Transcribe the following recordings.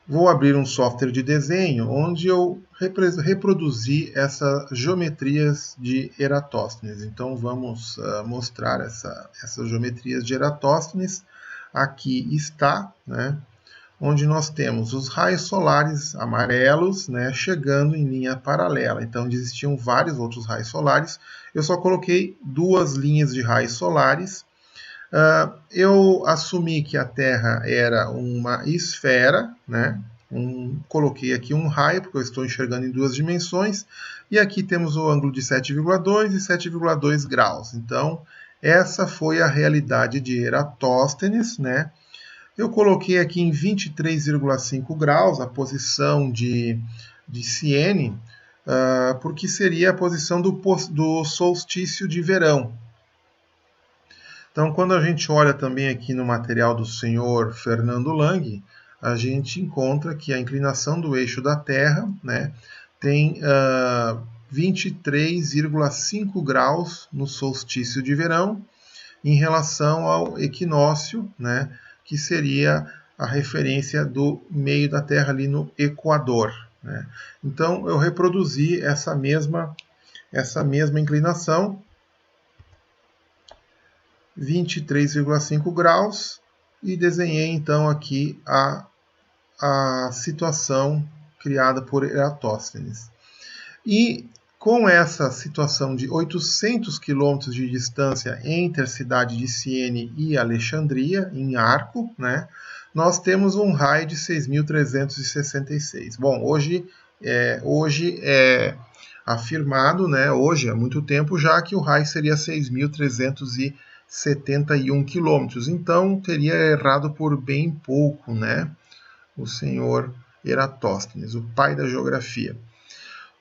vou abrir um software de desenho onde eu reproduzi essas geometrias de Eratosthenes. Então vamos mostrar essas geometrias de Eratosthenes. Aqui está, né, onde nós temos os raios solares amarelos, né, chegando em linha paralela. Então existiam vários outros raios solares. Eu só coloquei duas linhas de raios solares. Eu assumi que a Terra era uma esfera, né? Coloquei aqui um raio, porque eu estou enxergando em duas dimensões, e aqui temos o ângulo de 7,2 e 7,2 graus. Então, essa foi a realidade de Eratosthenes, né? Eu coloquei aqui em 23,5 graus a posição de Siene, porque seria a posição do solstício de verão. Então, quando a gente olha também aqui no material do senhor Fernando Lang, a gente encontra que a inclinação do eixo da Terra, né, tem 23,5 graus no solstício de verão, em relação ao equinócio, né, que seria a referência do meio da Terra ali no Equador, né. Então, eu reproduzi essa mesma inclinação, 23,5 graus, e desenhei então aqui a situação criada por Eratosthenes. E com essa situação de 800 quilômetros de distância entre a cidade de Siene e Alexandria, em arco, né, nós temos um raio de 6.366. Bom, hoje é afirmado, né, hoje há muito tempo já, que o raio seria 6.371 quilômetros. Então teria errado por bem pouco, né, o senhor Eratosthenes, o pai da geografia.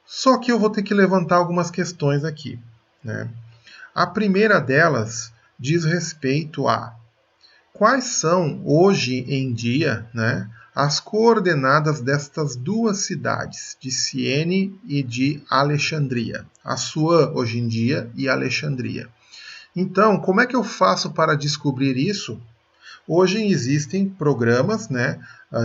Só que eu vou ter que levantar algumas questões aqui, né? A primeira delas diz respeito a quais são, hoje em dia, né, as coordenadas destas duas cidades, de Siene e de Alexandria. Assuã, hoje em dia, e Alexandria. Então, como é que eu faço para descobrir isso? Hoje existem programas, né,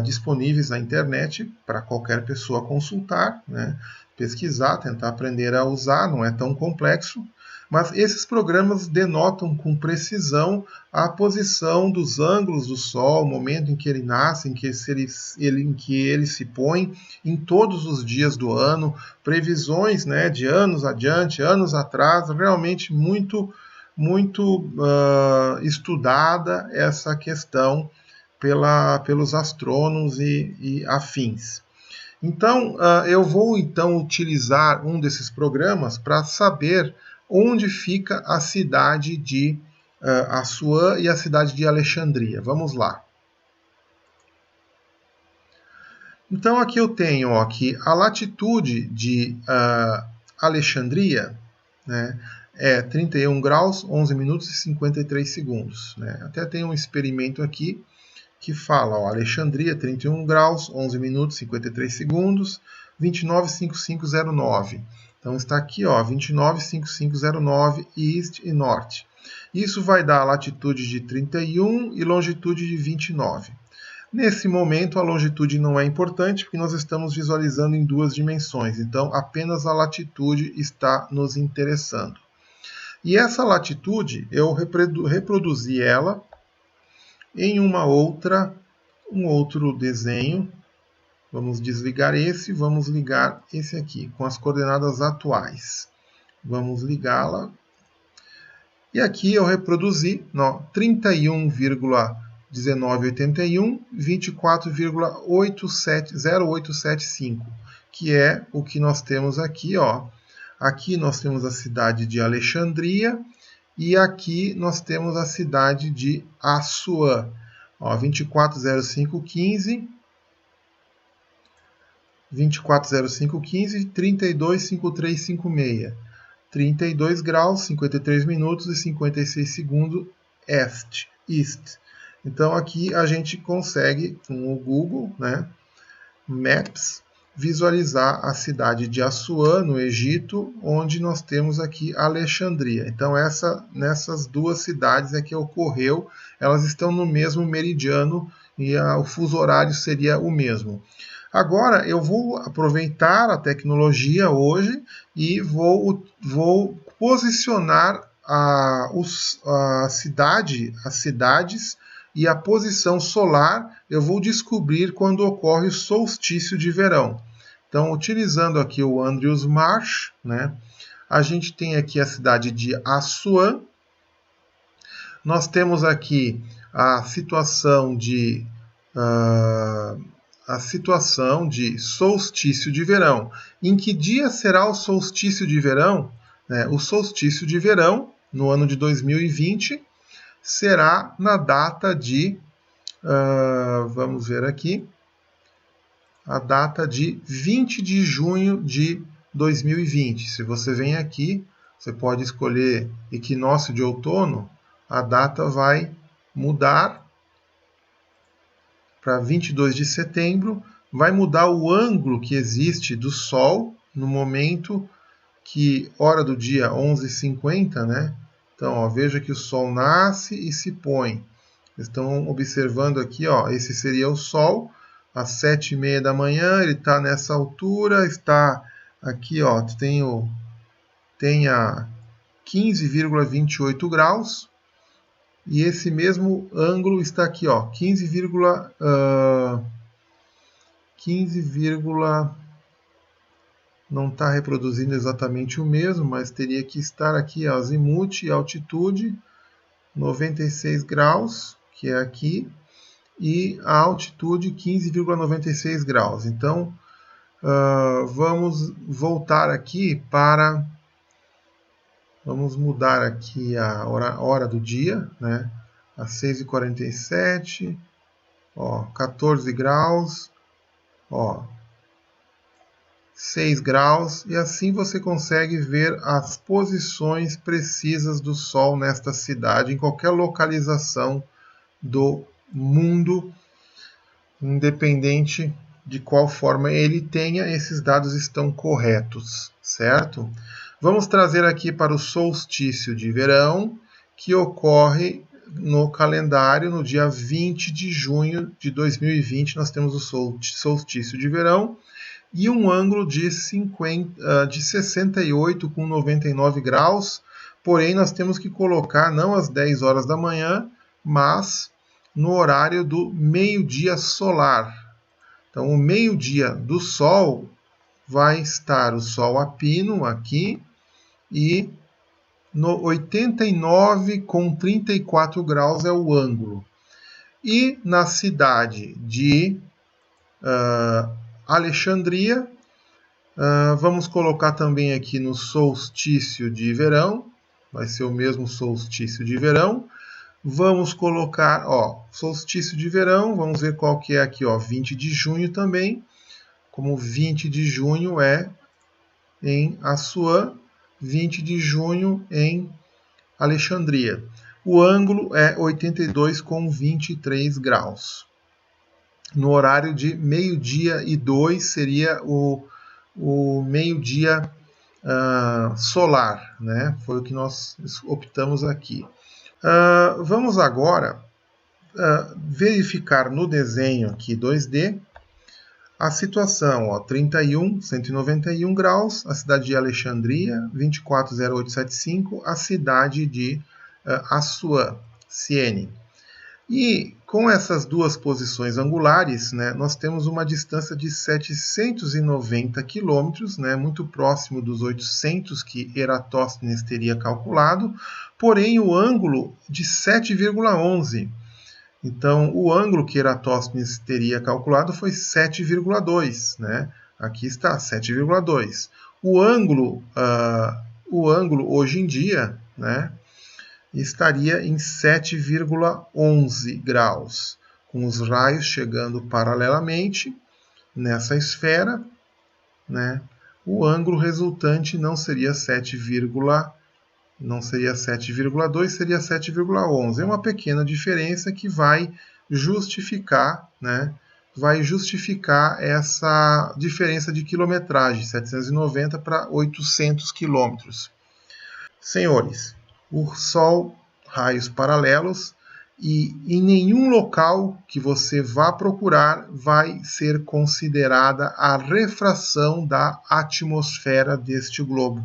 disponíveis na internet para qualquer pessoa consultar, né, pesquisar, tentar aprender a usar, não é tão complexo, mas esses programas denotam com precisão a posição dos ângulos do Sol, o momento em que ele nasce, em que ele se põe, em todos os dias do ano, previsões, né, de anos adiante, anos atrás, realmente muito estudada essa questão pelos astrônomos e afins. Então, eu vou então utilizar um desses programas para saber onde fica a cidade de Assuã e a cidade de Alexandria. Vamos lá. Então, aqui eu tenho aqui a latitude de Alexandria, né, é 31 graus, 11 minutos e 53 segundos. Né? Até tem um experimento aqui que fala, ó, Alexandria, 31 graus, 11 minutos, 53 segundos, 29,5509. Então está aqui, ó, 29,5509, East e Norte. Isso vai dar a latitude de 31 e longitude de 29. Nesse momento, a longitude não é importante, porque nós estamos visualizando em duas dimensões. Então, apenas a latitude está nos interessando. E essa latitude, eu reproduzi ela em um outro desenho. Vamos desligar esse, vamos ligar esse aqui, com as coordenadas atuais. Vamos ligá-la. E aqui eu reproduzi 31,1981, 24,0875, que é o que nós temos aqui, ó. Aqui nós temos a cidade de Alexandria e aqui nós temos a cidade de Assuã. 24,0515, 24,0515, 32,5356. 32 graus, 53 minutos e 56 segundos East. Então aqui a gente consegue, com o Google, né, Maps, visualizar a cidade de Assuã, no Egito, onde nós temos aqui Alexandria. Então nessas duas cidades é que ocorreu, elas estão no mesmo meridiano e o fuso horário seria o mesmo. Agora eu vou aproveitar a tecnologia hoje e vou posicionar as cidades e a posição solar. Eu vou descobrir quando ocorre o solstício de verão. Então, utilizando aqui o Andrews Marsh, né, a gente tem aqui a cidade de Assuã. Nós temos aqui a situação de solstício de verão. Em que dia será o solstício de verão? O solstício de verão, no ano de 2020, será na data de, vamos ver aqui, a data de 20 de junho de 2020. Se você vem aqui, você pode escolher equinócio de outono, a data vai mudar para 22 de setembro, vai mudar o ângulo que existe do Sol no momento que, hora do dia, 11h50, né? Então, ó, veja que o Sol nasce e se põe. Estão observando aqui, ó, esse seria o Sol, às 7h30 da manhã, ele está nessa altura, está aqui, ó, tem a 15,28 graus, e esse mesmo ângulo está aqui, ó, 15, não está reproduzindo exatamente o mesmo, mas teria que estar aqui, ó, azimuth e altitude, 96 graus, que é aqui, e a altitude 15,96 graus. Então, vamos voltar aqui para... Vamos mudar aqui a hora do dia, né? Às 6h47, ó, 14 graus, ó, 6 graus, e assim você consegue ver as posições precisas do Sol nesta cidade, em qualquer localização do mundo, independente de qual forma ele tenha, esses dados estão corretos, certo? Vamos trazer aqui para o solstício de verão, que ocorre no calendário no dia 20 de junho de 2020. Nós temos o solstício de verão e um ângulo de 68 com 99 graus. Porém, nós temos que colocar não às 10 horas da manhã, mas no horário do meio-dia solar. Então, o meio-dia do Sol vai estar o Sol a pino aqui, e no 89 com 34 graus é o ângulo. E na cidade de Alexandria, vamos colocar também aqui no solstício de verão, vai ser o mesmo solstício de verão. Vamos colocar, ó, solstício de verão, vamos ver qual que é aqui, ó, 20 de junho também, como 20 de junho é em Assuã, 20 de junho em Alexandria. O ângulo é 82 com 23 graus. No horário de meio-dia e 2 seria o meio-dia solar, né? Foi o que nós optamos aqui. Vamos agora verificar no desenho aqui 2D a situação, ó, 191 graus, a cidade de Alexandria, 240875, a cidade de Assuã, Siene. E com essas duas posições angulares, né, nós temos uma distância de 790 quilômetros, né, muito próximo dos 800 que Eratóstenes teria calculado, porém o ângulo de 7,11. Então, o ângulo que Eratóstenes teria calculado foi 7,2, né? Aqui está, 7,2. O ângulo hoje em dia, né, estaria em 7,11 graus, com os raios chegando paralelamente nessa esfera, né? O ângulo resultante não seria 7,2, seria 7,11. É uma pequena diferença que vai justificar, né? Vai justificar essa diferença de quilometragem, 790 para 800 quilômetros. Senhores, o Sol, raios paralelos, e em nenhum local que você vá procurar vai ser considerada a refração da atmosfera deste globo.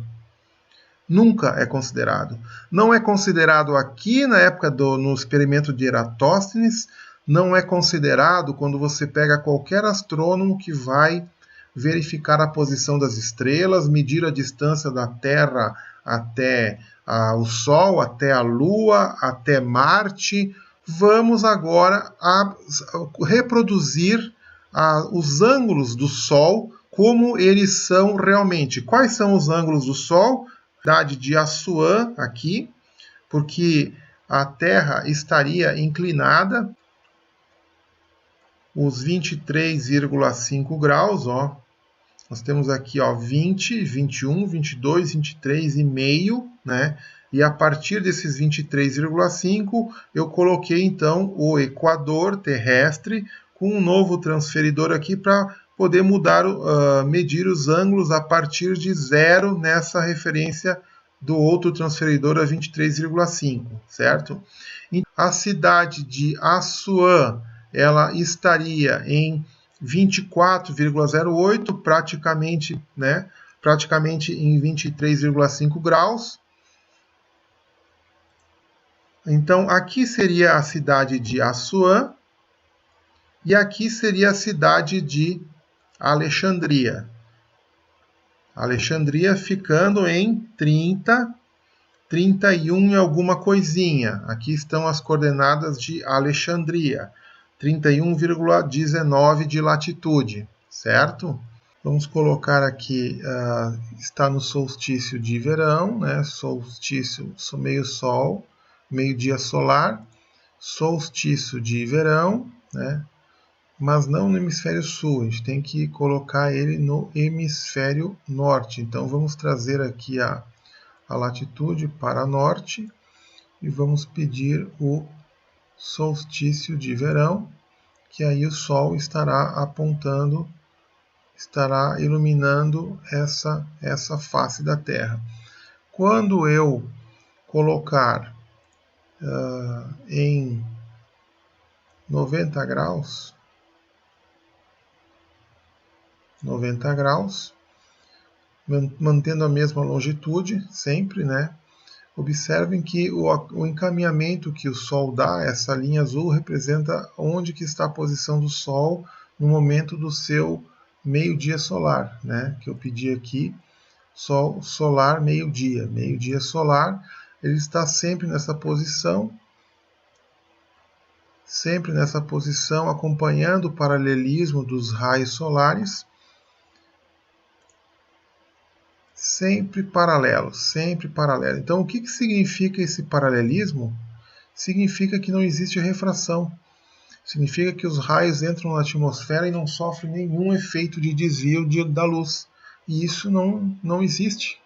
Nunca é considerado. Não é considerado aqui na época no experimento de Eratóstenes, não é considerado quando você pega qualquer astrônomo que vai verificar a posição das estrelas, medir a distância da Terra até o Sol, até a Lua, até Marte. Vamos agora reproduzir os ângulos do Sol como eles são realmente. Quais são os ângulos do Sol? De Assuã aqui, porque a Terra estaria inclinada os 23,5 graus, ó. Nós temos aqui, ó, 20, 21, 22, 23,5, né? E a partir desses 23,5, eu coloquei então o equador terrestre com um novo transferidor aqui para poder medir os ângulos a partir de 0 nessa referência do outro transferidor a 23,5, certo? A cidade de Assuã, ela estaria em 24,08, praticamente em 23,5 graus. Então, aqui seria a cidade de Assuã e aqui seria a cidade de Alexandria. Alexandria ficando em 30, 31 e alguma coisinha. Aqui estão as coordenadas de Alexandria. 31,19 de latitude, certo? Vamos colocar aqui, está no solstício de verão, né? Solstício, meio sol, meio-dia solar, solstício de verão, né? Mas não no hemisfério sul, a gente tem que colocar ele no hemisfério norte. Então vamos trazer aqui a latitude para norte e vamos pedir o solstício de verão, que aí o Sol estará apontando, estará iluminando essa face da Terra. Quando eu colocar em 90 graus, mantendo a mesma longitude sempre, né? Observem que o encaminhamento que o Sol dá, essa linha azul, representa onde que está a posição do Sol no momento do seu meio-dia solar, né? Que eu pedi aqui, Sol solar meio-dia. Meio-dia solar, ele está sempre nessa posição, acompanhando o paralelismo dos raios solares, sempre paralelo, sempre paralelo. Então, o que significa esse paralelismo? Significa que não existe refração. Significa que os raios entram na atmosfera e não sofrem nenhum efeito de desvio da luz. E isso não existe.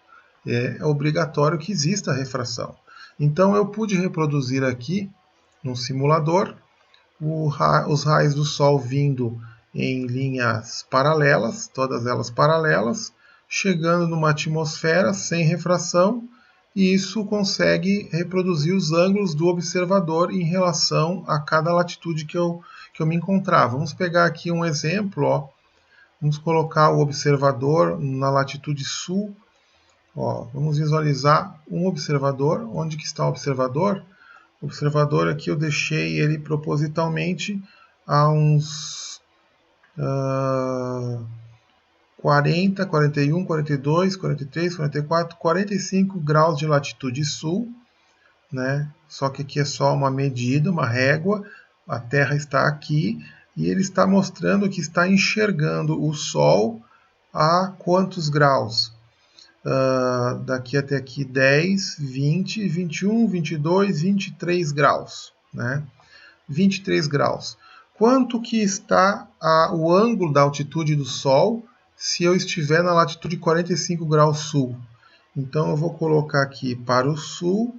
É obrigatório que exista refração. Então, eu pude reproduzir aqui, no simulador, os raios do Sol vindo em linhas paralelas, todas elas paralelas, chegando numa atmosfera sem refração, e isso consegue reproduzir os ângulos do observador em relação a cada latitude que eu me encontrar. Vamos pegar aqui um exemplo, ó. Vamos colocar o observador na latitude sul. Ó, vamos visualizar um observador. Onde que está o observador? O observador aqui eu deixei ele propositalmente a uns 40, 41, 42, 43, 44, 45 graus de latitude sul, né? Só que aqui é só uma medida, uma régua, a Terra está aqui e ele está mostrando que está enxergando o Sol a quantos graus? Daqui até aqui 10, 20, 21, 22, 23 graus, né? 23 graus. Quanto que está o ângulo da altitude do Sol se eu estiver na latitude 45 graus sul? Então eu vou colocar aqui para o sul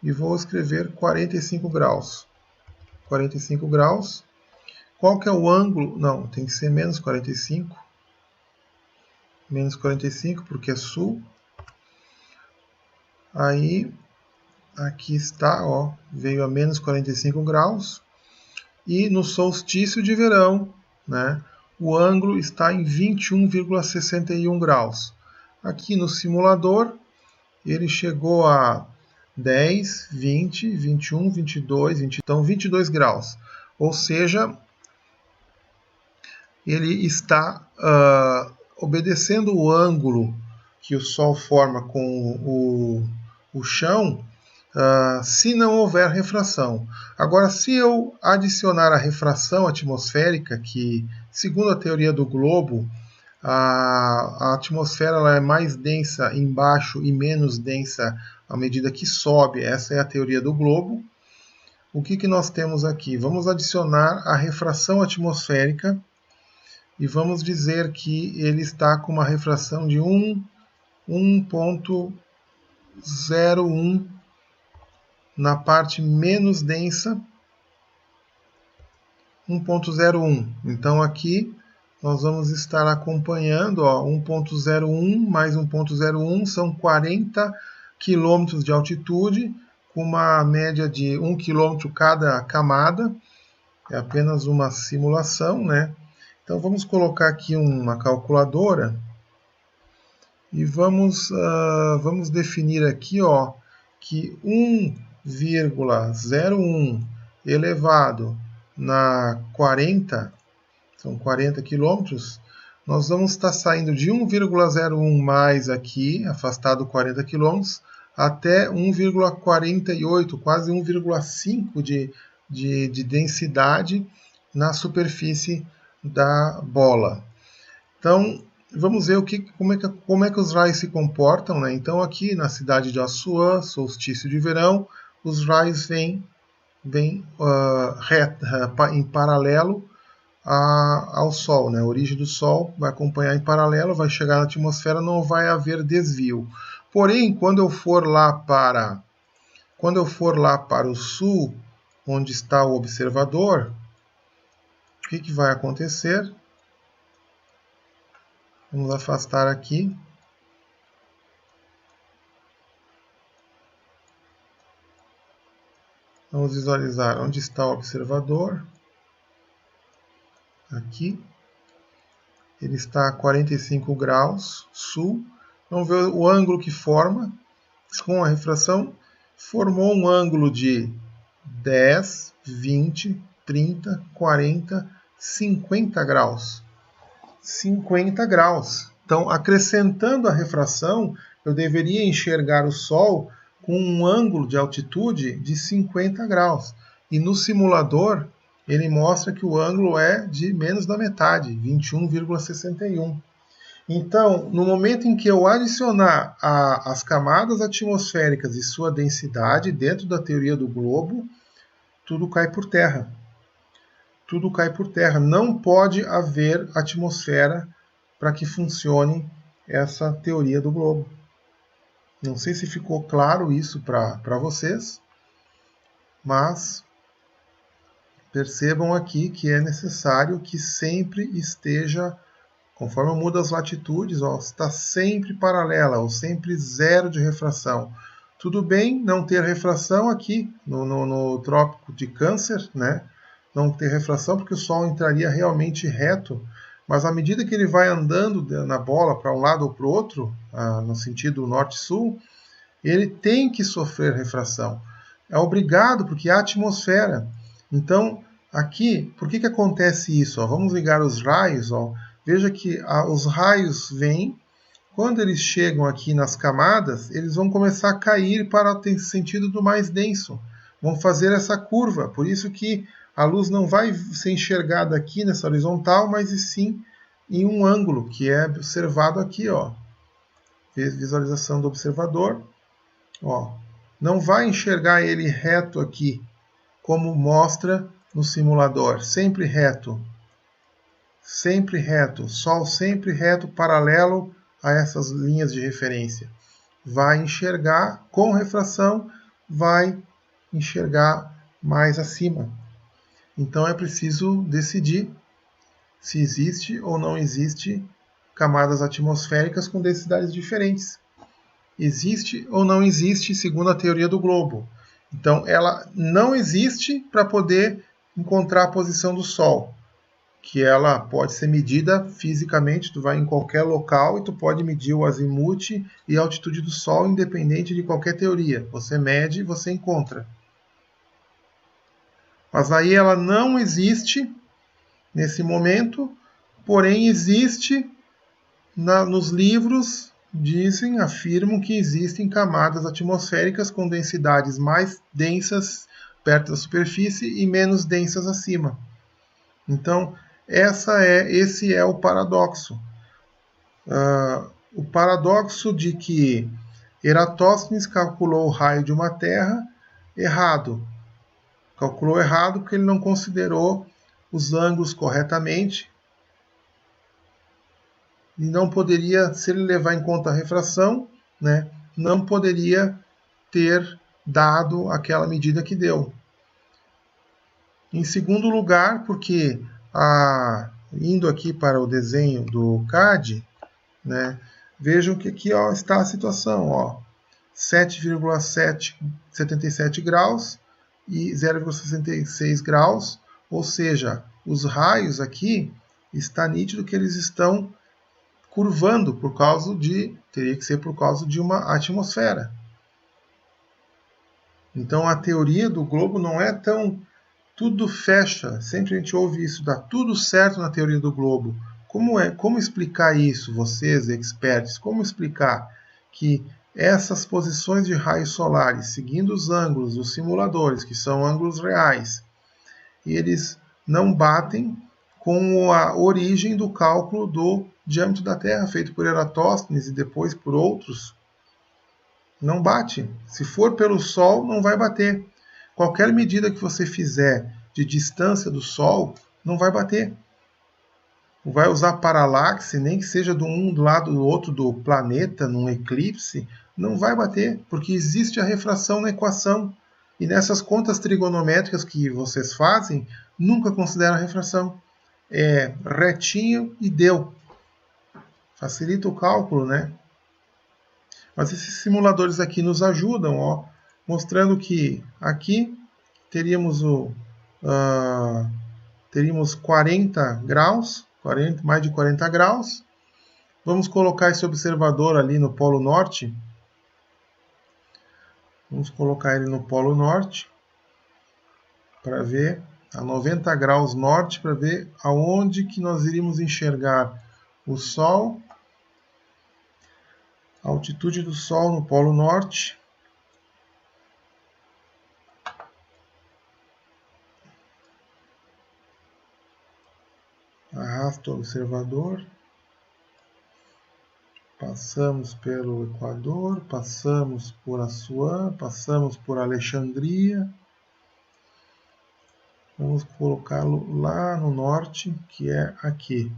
e vou escrever 45 graus. 45 graus. Qual que é o ângulo? Não, tem que ser menos 45. Menos 45 porque é sul. Aí Aqui está, ó, veio a menos 45 graus. E no solstício de verão, né, o ângulo está em 21,61 graus. Aqui no simulador, ele chegou a 10, 20, 21, 22, 20, então 22 graus. Ou seja, ele está obedecendo o ângulo que o Sol forma com o chão, se não houver refração. Agora, se eu adicionar a refração atmosférica, que, segundo a teoria do globo, a atmosfera ela é mais densa embaixo e menos densa à medida que sobe, essa é a teoria do globo. O que nós temos aqui? Vamos adicionar a refração atmosférica e vamos dizer que ele está com uma refração de 1,01 na parte menos densa, 1,01. Então aqui nós vamos estar acompanhando 1,01 mais 1,01 são 40 km de altitude, com uma média de 1 km cada camada. É apenas uma simulação, né? Então vamos colocar aqui uma calculadora e vamos definir aqui que 1,01 elevado na 40, são 40 quilômetros, nós vamos estar saindo de 1,01 mais aqui, afastado 40 quilômetros, até 1,48, quase 1,5 de densidade na superfície da bola. Então, vamos ver como é que os raios se comportam, né? Então, aqui na cidade de Assuã, solstício de verão, os raios vêm em paralelo ao Sol, né? A origem do Sol vai acompanhar em paralelo, vai chegar na atmosfera, não vai haver desvio. Porém, quando eu for lá para o sul, onde está o observador, o que vai acontecer? Vamos afastar aqui. Vamos visualizar onde está o observador. Aqui. Ele está a 45 graus sul. Vamos ver o ângulo que forma. Com a refração, formou um ângulo de 10, 20, 30, 40, 50 graus. 50 graus. Então, acrescentando a refração, eu deveria enxergar o Sol com um ângulo de altitude de 50 graus. E no simulador, ele mostra que o ângulo é de menos da metade, 21,61. Então, no momento em que eu adicionar as camadas atmosféricas e sua densidade dentro da teoria do globo, tudo cai por terra. Tudo cai por terra. Não pode haver atmosfera para que funcione essa teoria do globo. Não sei se ficou claro isso para vocês, mas percebam aqui que é necessário que sempre esteja, conforme muda as latitudes, está sempre paralela, ou sempre zero de refração. Tudo bem não ter refração aqui no Trópico de Câncer, né? Não ter refração porque o Sol entraria realmente reto, mas à medida que ele vai andando na bola para um lado ou para o outro, no sentido norte-sul, ele tem que sofrer refração. É obrigado, porque há atmosfera. Então, aqui, por que acontece isso? Vamos ligar os raios. Veja que os raios vêm, quando eles chegam aqui nas camadas, eles vão começar a cair para o sentido do mais denso. Vão fazer essa curva, por isso que a luz não vai ser enxergada aqui nessa horizontal, mas sim em um ângulo, que é observado aqui. Visualização do observador. Não vai enxergar ele reto aqui, como mostra no simulador. Sempre reto. Sempre reto. Sol sempre reto, paralelo a essas linhas de referência. Vai enxergar com refração, vai enxergar mais acima. Então é preciso decidir se existe ou não existe camadas atmosféricas com densidades diferentes. existe ou não existe segundo a teoria do globo. Então, ela não existe para poder encontrar a posição do Sol, que ela pode ser medida fisicamente. Tu vai em qualquer local e tu pode medir o azimuth e a altitude do Sol, independente de qualquer teoria. Você mede e você encontra. Mas aí ela não existe nesse momento, porém existe nos livros, afirmam que existem camadas atmosféricas com densidades mais densas perto da superfície e menos densas acima. Então, esse é o paradoxo. O paradoxo de que Eratóstenes calculou o raio de uma Terra errado. Calculou errado porque ele não considerou os ângulos corretamente e não poderia, se ele levar em conta a refração, né, não poderia ter dado aquela medida que deu. Em segundo lugar, porque indo aqui para o desenho do CAD, né, vejam que aqui está a situação, 7,77 graus e 0,66 graus, ou seja, os raios aqui, está nítido que eles estão curvando teria que ser por causa de uma atmosfera. Então a teoria do globo não é tão tudo fecha, sempre a gente ouve isso, dá tudo certo na teoria do globo. Como explicar isso, vocês experts? Como explicar que essas posições de raios solares, seguindo os ângulos dos simuladores, que são ângulos reais, eles não batem com a origem do cálculo do diâmetro da Terra, feito por Eratóstenes e depois por outros? Não bate. Se for pelo Sol, não vai bater. Qualquer medida que você fizer de distância do Sol, não vai bater. Vai usar paralaxe, nem que seja de um lado do outro do planeta, num eclipse, não vai bater, porque existe a refração na equação. E nessas contas trigonométricas que vocês fazem, nunca considera a refração. É retinho e deu. Facilita o cálculo, né? Mas esses simuladores aqui nos ajudam, mostrando que aqui teríamos teríamos 40 graus, mais de 40 graus. Vamos colocar esse observador ali no Polo Norte. Vamos colocar ele no Polo Norte para ver a 90 graus norte, para ver aonde que nós iríamos enxergar o Sol. A altitude do Sol no Polo Norte. Arrasta o observador. Passamos pelo Equador, passamos por Assuã, passamos por Alexandria. Vamos colocá-lo lá no norte, que é aqui.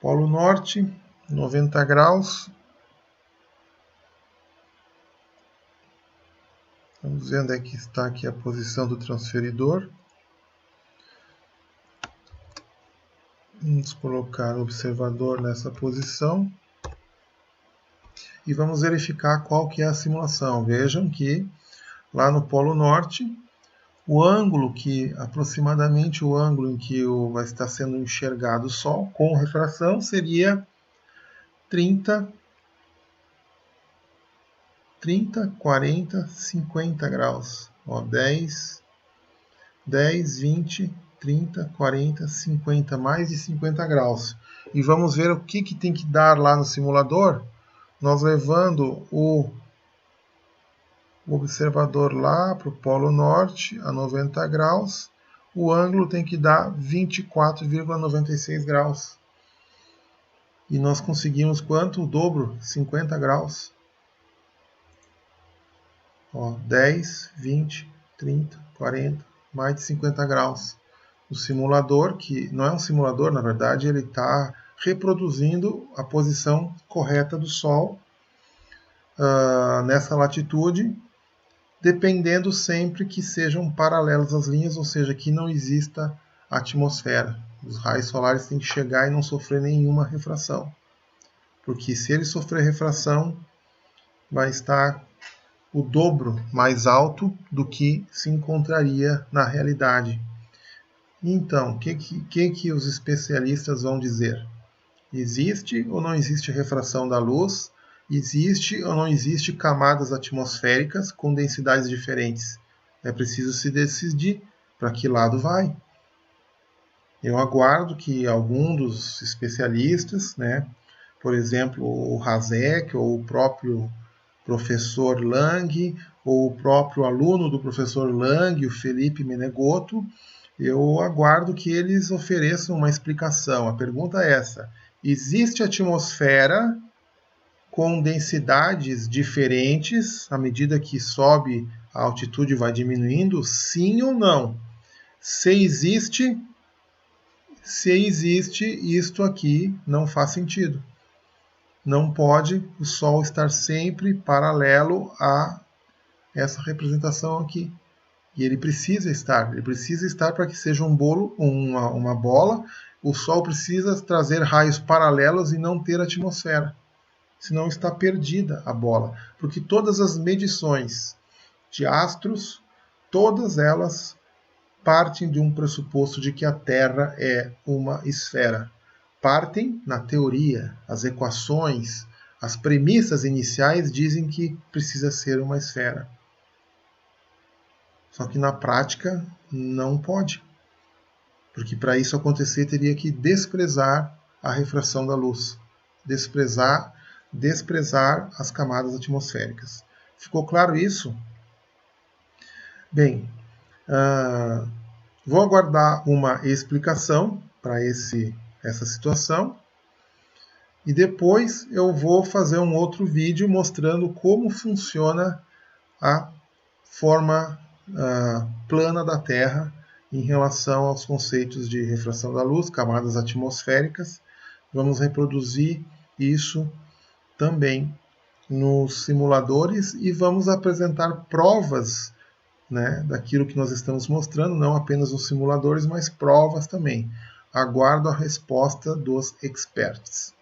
Polo Norte, 90 graus. Vamos ver onde é que está aqui a posição do transferidor. Vamos colocar o observador nessa posição. E vamos verificar qual que é a simulação. Vejam que lá no Polo Norte, aproximadamente o ângulo em que vai estar sendo enxergado o Sol com refração seria 30, 40, 50 graus. 10, 20, 30, 40, 50, mais de 50 graus. E vamos ver o que tem que dar lá no simulador. Nós levando o observador lá para o Polo Norte, a 90 graus, o ângulo tem que dar 24,96 graus. E nós conseguimos quanto? O dobro, 50 graus. 10, 20, 30, 40, mais de 50 graus. O simulador, que não é um simulador, na verdade, ele está reproduzindo a posição correta do Sol nessa latitude, dependendo sempre que sejam paralelas as linhas, ou seja, que não exista atmosfera. Os raios solares têm que chegar e não sofrer nenhuma refração. porque se ele sofrer refração, vai estar o dobro mais alto do que se encontraria na realidade. Então, o que os especialistas vão dizer? Existe ou não existe refração da luz? Existe ou não existe camadas atmosféricas com densidades diferentes? É preciso se decidir para que lado vai. Eu aguardo que algum dos especialistas, por exemplo, o Hasek ou o próprio professor Lang, ou o próprio aluno do professor Lang, o Felipe Menegotto, eu aguardo que eles ofereçam uma explicação. A pergunta é essa: existe atmosfera com densidades diferentes à medida que sobe a altitude vai diminuindo? Sim ou não? Se existe, isto aqui não faz sentido. Não pode o Sol estar sempre paralelo a essa representação aqui. E ele precisa estar para que seja um bolo, uma bola. O Sol precisa trazer raios paralelos e não ter atmosfera. Senão está perdida a bola. Porque todas as medições de astros, todas elas partem de um pressuposto de que a Terra é uma esfera. Partem na teoria, as equações, as premissas iniciais dizem que precisa ser uma esfera. Só que na prática não pode. Porque para isso acontecer teria que desprezar a refração da luz. Desprezar as camadas atmosféricas. Ficou claro isso? Bem, vou aguardar uma explicação para essa situação e depois eu vou fazer um outro vídeo mostrando como funciona a forma plana da Terra em relação aos conceitos de refração da luz, camadas atmosféricas. Vamos reproduzir isso também nos simuladores e vamos apresentar provas daquilo que nós estamos mostrando, não apenas nos simuladores, mas provas também. Aguardo a resposta dos experts.